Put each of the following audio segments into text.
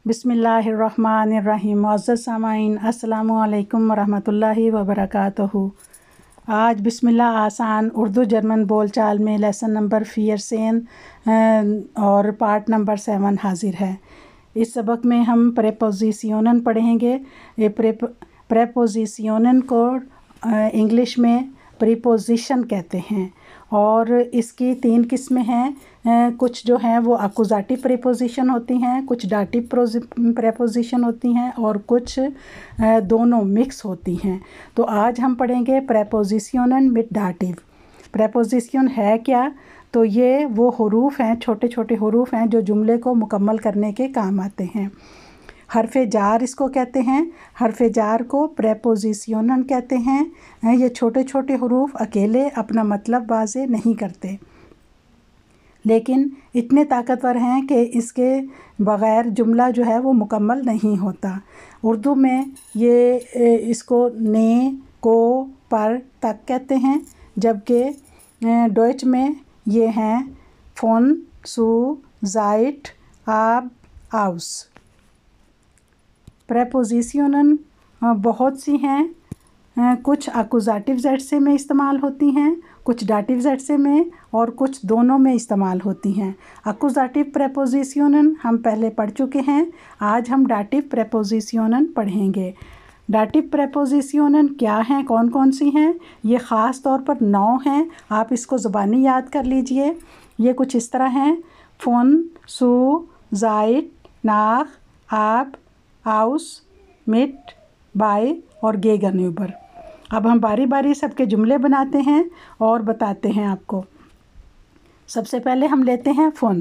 بسم اللہ الرحمن الرحیم۔ معزز سامعین، السلام علیکم ورحمۃ اللہ وبرکاتہ۔ آج بسم اللہ آسان اردو جرمن بول چال میں لیسن نمبر 14 اور پارٹ نمبر 7 حاضر ہے۔ اس سبق میں ہم پریپوزیشنن پڑھیں گے۔ پریپوزیشنن کو انگلش میں پریپوزیشن کہتے ہیں اور اس کی 3 قسمیں ہیں۔ کچھ جو ہیں وہ اکوزیٹو پریپوزیشن ہوتی ہیں، کچھ ڈاٹیو پریپوزیشن ہوتی ہیں اور کچھ دونوں مکس ہوتی ہیں۔ تو آج ہم پڑھیں گے پریپوزیشنن وتھ ڈاٹیو۔ پریپوزیشن ہے کیا؟ تو یہ وہ حروف ہیں، چھوٹے چھوٹے حروف ہیں جو جملے کو مکمل کرنے کے کام آتے ہیں۔ حرف جار اس کو کہتے ہیں۔ حرف جار کو پریپوزیشنن کہتے ہیں۔ یہ چھوٹے چھوٹے حروف اکیلے اپنا مطلب واضح نہیں کرتے، لیکن اتنے طاقتور ہیں کہ اس کے بغیر جملہ جو ہے وہ مکمل نہیں ہوتا۔ اردو میں یہ اس کو نے، کو، پر تک کہتے ہیں، جبکہ ڈوئچ میں یہ ہیں فون، سو، زائٹ، آب، آؤس۔ پریپوزیشنن بہت سی ہیں، کچھ اکوزیٹو زیڈ سے میں استعمال ہوتی ہیں، کچھ ڈاٹیو زیڈ سے میں اور کچھ دونوں میں استعمال ہوتی ہیں۔ اکوزیٹو پریپوزیشنن ہم پہلے پڑھ چکے ہیں، آج ہم ڈاٹیو پریپوزیشنن پڑھیں گے۔ ڈاٹیو پریپوزیشنن کیا ہیں، کون کون سی ہیں؟ یہ خاص طور پر 9 ہیں، آپ اس کو زبانی یاد کر لیجئے۔ یہ کچھ اس طرح ہیں: فون، سو، زائٹ، ناخ، آب، آؤس، مٹ، بائی اور گیگنیوبر۔ اب ہم باری باری سب کے جملے بناتے ہیں اور بتاتے ہیں آپ کو۔ سب سے پہلے ہم لیتے ہیں فون۔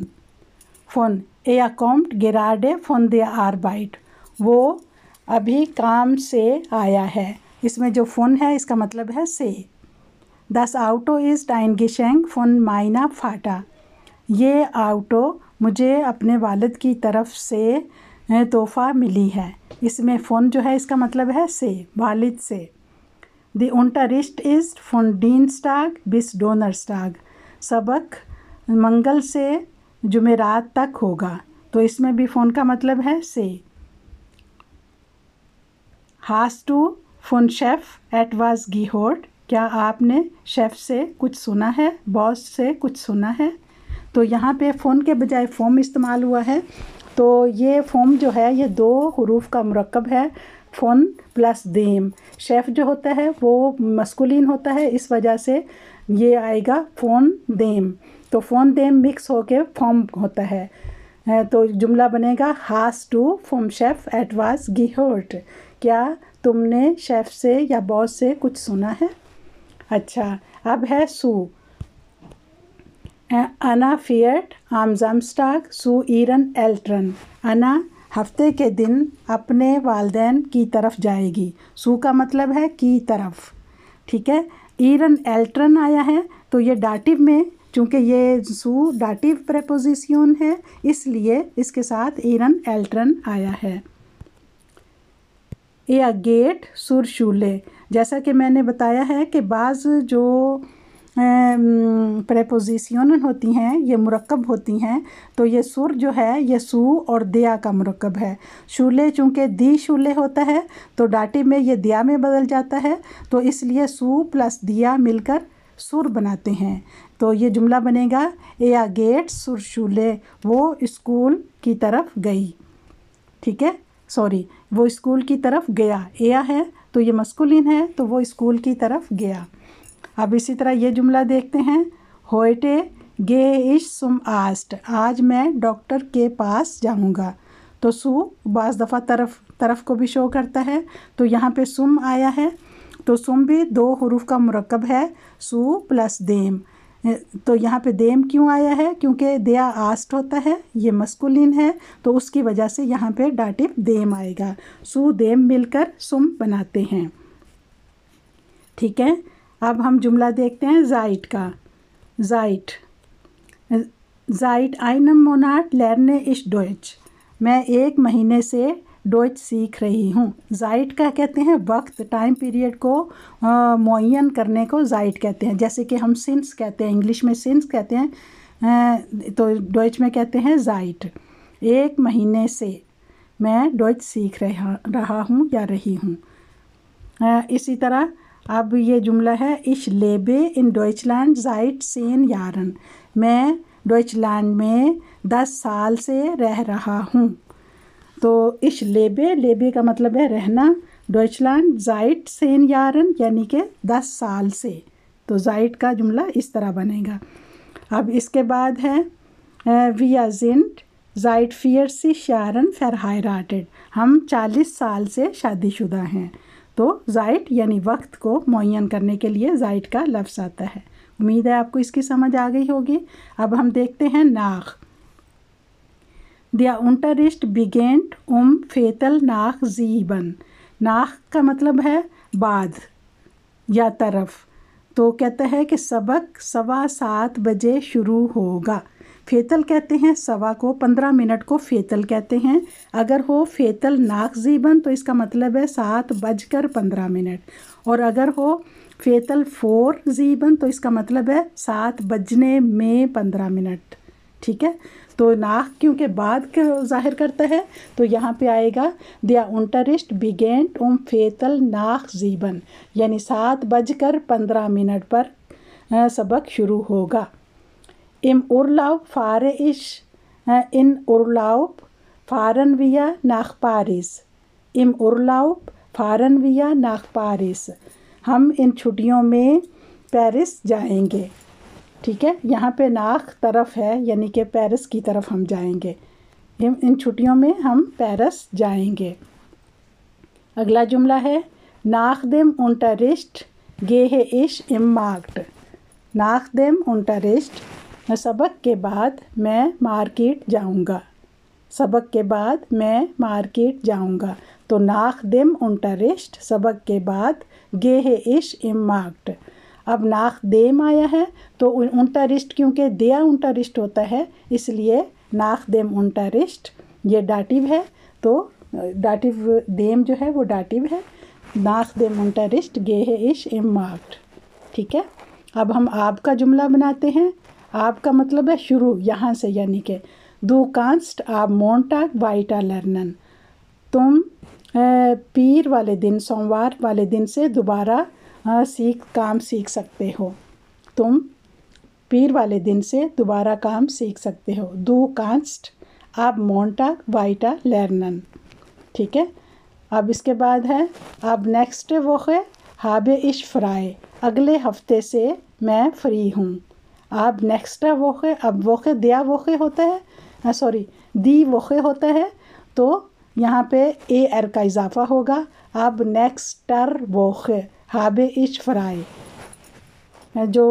فون اے کامٹ گراڈے فون دے آربائٹ، وہ ابھی کام سے آیا ہے۔ اس میں جو فون ہے اس کا مطلب ہے سے۔ دس آؤٹو از ڈائن گیشنگ فون مائنا فاٹا، یہ آؤٹو مجھے اپنے والد کی طرف سے تحفہ ملی ہے۔ اس میں فون جو ہے اس کا مطلب ہے سے، والد سے۔ دی انٹرسٹ از فون ڈینسٹاگ بس ڈونرسٹاگ، سبق منگل سے جمعرات تک ہوگا، تو اس میں بھی فون کا مطلب ہے سے۔ ہاس ٹو فون شیف ایٹ واز گیہورٹ، کیا آپ نے شیف سے کچھ سنا ہے، باس سے کچھ سنا ہے؟ تو یہاں پہ فون کے بجائے فوم استعمال ہوا ہے، تو یہ فوم جو ہے یہ 2 حروف کا مرکب ہے، فون پلس دیم۔ شیف جو ہوتا ہے وہ مسکولین ہوتا ہے، اس وجہ سے یہ آئے گا فون دیم، تو فون دیم مکس ہو کے فوم ہوتا ہے۔ تو جملہ بنے گا ہاس ٹو فون شیف ایٹ واز گیہورٹ، کیا تم نے شیف سے یا باس سے کچھ سنا ہے؟ اچھا، اب ہے سو۔ انا فیئٹ آم زامسٹاگ سو ایرن ایلٹرن، انا ہفتے کے دن اپنے والدین کی طرف جائے گی، سو کا مطلب ہے کی طرف، ٹھیک ہے۔ ایرن ایلٹرن آیا ہے، تو یہ ڈاٹیو میں، چونکہ یہ سو ڈاٹیو پریپوزیشن ہے اس لیے اس کے ساتھ ایرن ایلٹرن آیا ہے۔ اے گیٹ سور شولے، جیسا کہ میں نے بتایا ہے کہ بعض جو پریپوزیشنن ہوتی ہیں یہ مرکب ہوتی ہیں، تو یہ سر جو ہے یہ سو اور دیا کا مرکب ہے۔ شولے چونکہ دی شولے ہوتا ہے تو ڈاٹی میں یہ دیا میں بدل جاتا ہے، تو اس لیے سو پلس دیا مل کر سر بناتے ہیں۔ تو یہ جملہ بنے گا اے گیٹ سر شولے، وہ اسکول کی طرف گئی، ٹھیک ہے، سوری وہ اسکول کی طرف گیا، ایا ہے تو یہ مسکولین ہے تو وہ اسکول کی طرف گیا۔ اب اسی طرح یہ جملہ دیکھتے ہیں، ہوئٹے گے اش سم آسٹ، آج میں ڈاکٹر کے پاس جاؤں گا، تو سو بعض دفعہ طرف کو بھی شو کرتا ہے، تو یہاں پہ سم آیا ہے، تو سم بھی 2 حروف کا مرکب ہے، سو پلس دیم۔ تو یہاں پہ دیم کیوں آیا ہے؟ کیونکہ دیا آسٹ ہوتا ہے، یہ مسکولین ہے، تو اس کی وجہ سے یہاں پہ ڈاٹیو دیم آئے گا، سو دیم مل کر سم بناتے ہیں، ٹھیک ہے۔ اب ہم جملہ دیکھتے ہیں زائٹ کا۔ زائٹ زائٹ einem Monat lerne ich Deutsch، میں 1 مہینے سے ڈوئچ سیکھ رہی ہوں۔ زائٹ کا کہتے ہیں وقت، ٹائم پیریڈ کو معین کرنے کو زائٹ کہتے ہیں، جیسے کہ ہم سنس کہتے ہیں، انگلش میں سنس کہتے ہیں، تو ڈوئچ میں کہتے ہیں زائٹ۔ 1 مہینے سے میں ڈوئچ سیکھ رہا ہوں یا رہی ہوں۔ اسی طرح اب یہ جملہ ہے ich lebe in Deutschland seit 10 Jahren، میں ڈوئچ لینڈ میں 10 سال سے رہ رہا ہوں۔ تو ich lebe کا مطلب ہے رہنا، ڈوئچ لینڈ seit 10 Jahren یعنی کہ 10 سال سے، تو seit کا جملہ اس طرح بنے گا۔ اب اس کے بعد ہے wir sind seit 40 Jahren verheiratet، ہم 40 سال سے شادی شدہ ہیں۔ تو seit یعنی وقت کو معین کرنے کے لیے seit کا لفظ آتا ہے۔ امید ہے آپ کو اس کی سمجھ آ گئی ہوگی۔ اب ہم دیکھتے ہیں nach۔ Der Unterricht beginnt Viertel nach 7۔ nach کا مطلب ہے بعد یا طرف، تو کہتا ہے کہ سبق 7:15 بجے شروع ہوگا۔ فیتل کہتے ہیں سوا کو، 15 منٹ کو فیتل کہتے ہیں۔ اگر ہو فیتل nach 7 تو اس کا مطلب ہے 7:15، اور اگر ہو فیتل vor 7 تو اس کا مطلب ہے 7 بجنے میں 15 منٹ۔ ٹھیک ہے، تو nach کیونکہ بعد کا ظاہر کرتا ہے تو یہاں پہ آئے گا der Unterricht beginnt Viertel nach 7، یعنی 7:15 پر سبق شروع ہوگا۔ Im Urlaub fahre ich in Urlaub fahren wir nach Paris۔ Im Urlaub fahren wir nach Paris، ہم ان چھٹیوں میں پیرس جائیں گے۔ ٹھیک ہے، یہاں پہ nach طرف ہے یعنی کہ پیرس کی طرف ہم جائیں گے، ان چھٹیوں میں ہم پیرس جائیں گے۔ اگلا جملہ ہے nach dem Unterricht gehe ich im Markt۔ nach dem Unterricht سبق کے بعد میں مارکیٹ جاؤں گا، سبق کے بعد میں مارکیٹ جاؤں گا۔ تو nach dem Unterricht سبق کے بعد gehe ich im Markt۔ اب nach dem آیا ہے تو Unterricht کیونکہ der Unterricht ہوتا ہے اس لیے nach dem Unterricht یہ ڈاٹیو ہے، تو ڈاٹیو dem جو ہے وہ ڈاٹیو ہے۔ nach dem Unterricht gehe ich im Markt۔ ٹھیک ہے، اب ہم آپ کا جملہ بناتے ہیں۔ آپ کا مطلب ہے شروع، یہاں سے یعنی کہ du kannst ab Montag weiter lernen، تم پیر والے دن، سوموار والے دن سے دوبارہ کام سیکھ سکتے ہو، تم پیر والے دن سے دوبارہ کام سیکھ سکتے ہو۔ du kannst ab Montag weiter lernen۔ ٹھیک ہے، اب اس کے بعد ہے اب nächste Woche habe ich frei، اگلے ہفتے سے میں فری ہوں۔ اب nächste Woche، اب Woche der Woche ہوتا ہے، die Woche ہوتا ہے، تو یہاں پہ er کا اضافہ ہوگا۔ اب nächster Woche habe ich frei، جو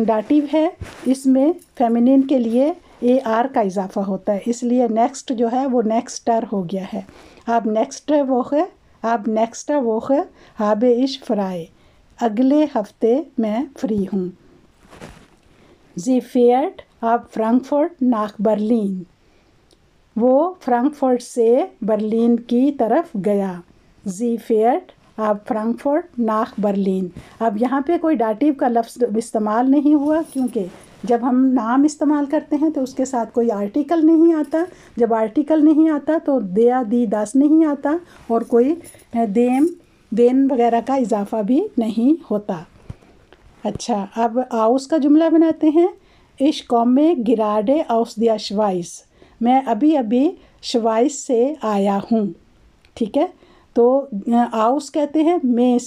ڈاٹیو ہے اس میں فیمینین کے لیے er کا اضافہ ہوتا ہے، اس لیے next جو ہے وہ nächster ہو گیا ہے۔ اب nächste Woche، اب nächste Woche habe ich frei، اگلے ہفتے میں فری ہوں۔ Sie fährt ab Frankfurt nach Berlin، وہ فرانکفرٹ سے برلین کی طرف گیا۔ Sie fährt ab Frankfurt nach Berlin، اب یہاں پہ کوئی ڈاٹیو کا لفظ استعمال نہیں ہوا، کیونکہ جب ہم نام استعمال کرتے ہیں تو اس کے ساتھ کوئی آرٹیکل نہیں آتا، جب آرٹیکل نہیں آتا تو der die das نہیں آتا، اور کوئی dem den وغیرہ کا اضافہ بھی نہیں ہوتا۔ اچھا، اب aus کا جملہ بناتے ہیں۔ ich komme gerade aus der Schweiz، میں ابھی شوائس سے آیا ہوں۔ ٹھیک ہے، تو aus کہتے ہیں میں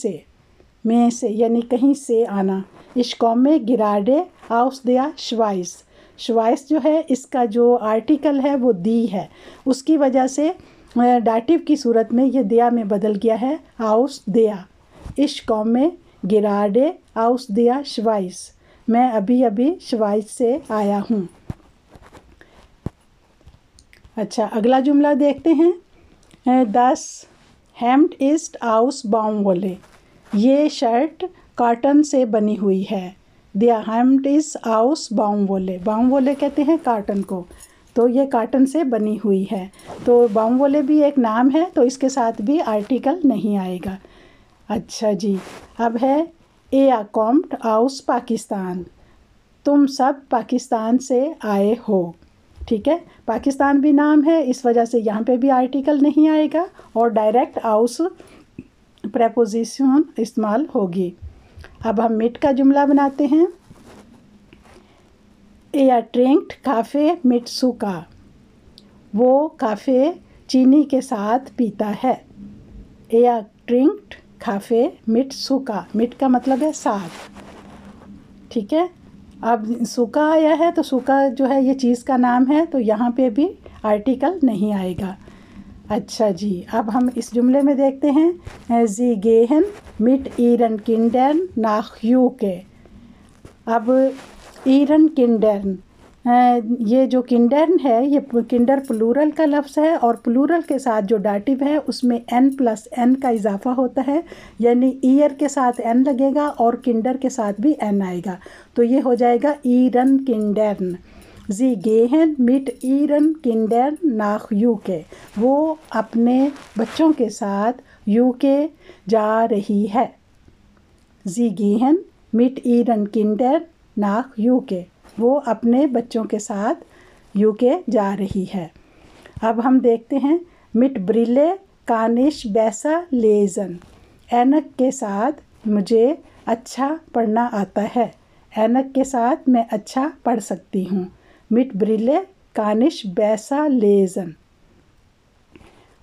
سے یعنی کہیں سے آنا۔ ich komme gerade aus der Schweiz، شوائس جو ہے اس کا جو آرٹیکل ہے وہ die ہے، اس کی وجہ سے ڈاٹیو کی صورت میں یہ der میں بدل گیا ہے aus der۔ ich komme gerade aus der Schweiz، میں ابھی شوائس سے آیا ہوں۔ اچھا، اگلا جملہ دیکھتے ہیں۔ Das Hemd ist aus Baumwolle، یہ شرٹ کاٹن سے بنی ہوئی ہے۔ Der Hemd ist aus Baumwolle، Baumwolle کہتے ہیں کاٹن کو، تو یہ کاٹن سے بنی ہوئی ہے۔ تو Baumwolle بھی ایک نام ہے، تو اس کے ساتھ بھی آرٹیکل نہیں آئے گا۔ اچھا جی، اب ہے Er kommt aus Pakistan، تم سب پاکستان سے آئے ہو۔ ٹھیک ہے، پاکستان بھی نام ہے، اس وجہ سے یہاں پہ بھی آرٹیکل نہیں آئے گا اور ڈائریکٹ آؤس پریپوزیشن استعمال ہوگی۔ اب ہم مٹ کا جملہ بناتے ہیں۔ Er trinkt Kaffee mit Zucker، وہ کافے چینی کے ساتھ پیتا ہے۔ Er trinkt Kaffee mit Zucker، مٹ کا مطلب ہے ساتھ، ٹھیک ہے۔ اب سوکا آیا ہے تو سوکا جو ہے یہ چیز کا نام ہے، تو یہاں پہ بھی آرٹیکل نہیں آئے گا۔ اچھا جی، اب ہم اس جملے میں دیکھتے ہیں Sie gehen mit ihren Kindern nach UK۔ اب ایرن کنڈرن، یہ جو کنڈرن ہے یہ کنڈر پلورل کا لفظ ہے، اور پلورل کے ساتھ جو ڈاٹیو ہے اس میں n+n کا اضافہ ہوتا ہے، یعنی ایئر کے ساتھ n لگے گا اور کنڈر کے ساتھ بھی n آئے گا، تو یہ ہو جائے گا ایرن کنڈرن۔ Sie gehen mit ihren Kindern nach UK، وہ اپنے بچوں کے ساتھ UK جا رہی ہے۔ Sie gehen mit ihren Kindern nach UK، وہ اپنے بچوں کے ساتھ UK جا رہی ہے۔ اب ہم دیکھتے ہیں mit Brille kann ich besser lesen، اینک کے ساتھ مجھے اچھا پڑھنا آتا ہے، اینک کے ساتھ میں اچھا پڑھ سکتی ہوں۔ mit Brille kann ich besser lesen۔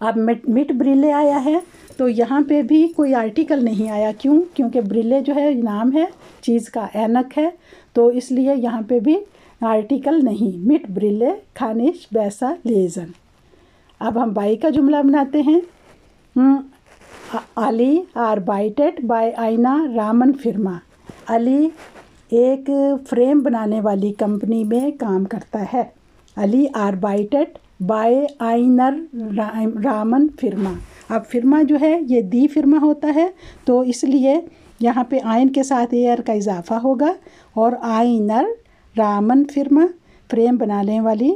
اب mit Brille آیا ہے تو یہاں پہ بھی کوئی آرٹیکل نہیں آیا، کیوں؟ کیونکہ برلے جو ہے نام ہے چیز کا، اینک ہے، تو اس لیے یہاں پہ بھی آرٹیکل نہیں۔ mit Brille kann ich besser lesen۔ اب ہم بائی کا جملہ بناتے ہیں۔ علی arbeitet bei einer Rahmenfirma، علی ایک فریم بنانے والی کمپنی میں کام کرتا ہے۔ علی arbeitet bei einer Rahmenfirma، اب فرما جو ہے یہ دی فرما ہوتا ہے، تو اس لیے یہاں پہ آئن کے ساتھ ایئر کا اضافہ ہوگا، اور آئنر رامن فرما فریم بنانے والی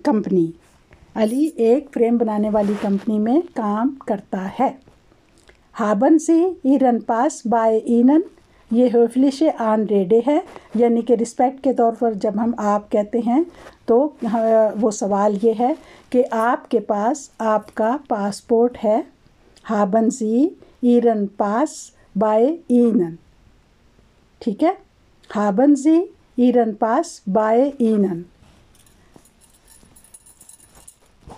کمپنی، علی ایک فریم بنانے والی کمپنی میں کام کرتا ہے۔ haben Sie Ihren Pass bei Ihnen، یہ höfliche Anrede ہے، یعنی کہ رسپیکٹ کے طور پر جب ہم آپ کہتے ہیں تو وہ سوال یہ ہے کہ آپ کے پاس آپ کا پاسپورٹ ہے۔ haben Sie Ihren Pass bei Ihnen، ٹھیک ہے، haben Sie Ihren Pass bei Ihnen۔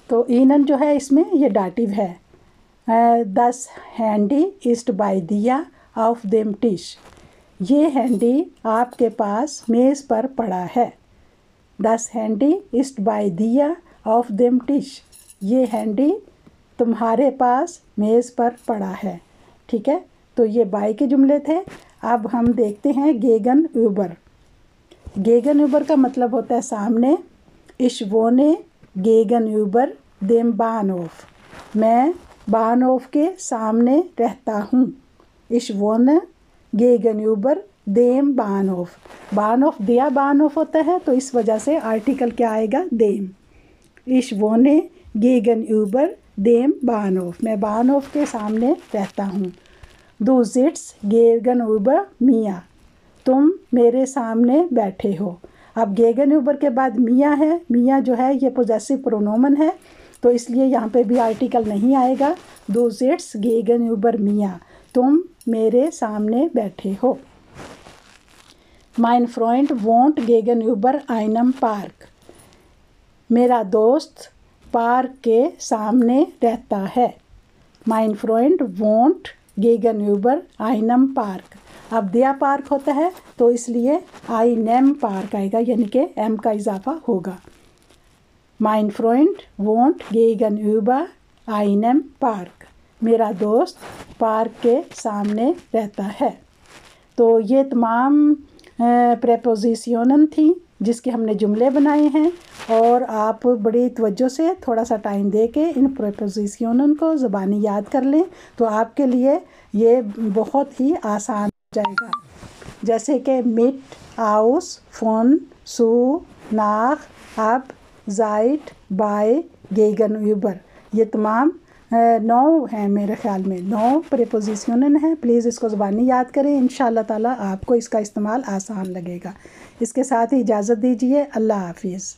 تو Ihnen جو ہے اس میں یہ ڈاٹیو ہے۔ das Handy ist bei dir auf dem Tisch، یہ ہینڈی آپ کے پاس میز پر پڑا ہے۔ das Handy ist bei dir auf dem Tisch، یہ ہینڈی تمہارے پاس میز پر پڑا ہے، ٹھیک ہے۔ تو یہ بائی کے جملے تھے۔ اب ہم دیکھتے ہیں گیگن اوبر۔ گیگن اوبر کا مطلب ہوتا ہے سامنے۔ ich wohne gegenüber dem Bahnhof، میں بانوف کے سامنے رہتا ہوں۔ ich wohne gegenüber dem Bahnhof، بانوف دیا بانوف ہوتا ہے تو اس وجہ سے آرٹیکل کیا آئے گا؟ dem۔ ich wohne gegenüber dem Bahnhof، میں بانوف کے سامنے رہتا ہوں۔ du sitzt gegenüber mir، تم میرے سامنے بیٹھے ہو۔ اب گیگن اوبر کے بعد میاں ہے، میاں جو ہے یہ پوزیسو پرونومن ہے، تو اس لیے یہاں پہ بھی آرٹیکل نہیں آئے گا۔ du sitzt gegenüber mir، تم میرے سامنے بیٹھے ہو۔ mein Freund wohnt gegenüber einem Park، میرا دوست پارک کے سامنے رہتا ہے۔ mein Freund wohnt gegenüber einem Park، اب دیا پارک ہوتا ہے تو اس لیے einem Park آئے گا، یعنی کہ ایم کا اضافہ ہوگا۔ mein Freund wohnt gegenüber einem Park، میرا دوست پارک کے سامنے رہتا ہے۔ تو یہ تمام پریپوزیشنن تھیں جس کے ہم نے جملے بنائے ہیں، اور آپ بڑی توجہ سے تھوڑا سا ٹائم دے کے ان پریپوزیشنن کو زبانی یاد کر لیں تو آپ کے لیے یہ بہت ہی آسان ہو جائے گا۔ جیسے کہ mit، aus، von، zu، nach، ab، seit، bei، gegenüber، یہ تمام 9 ہیں، میرے خیال میں 9 پریپوزیشنن ہیں۔ پلیز اس کو زبانی یاد کریں، انشاءاللہ تعالیٰ آپ کو اس کا استعمال آسان لگے گا۔ اس کے ساتھ ہی اجازت دیجیے، اللہ حافظ۔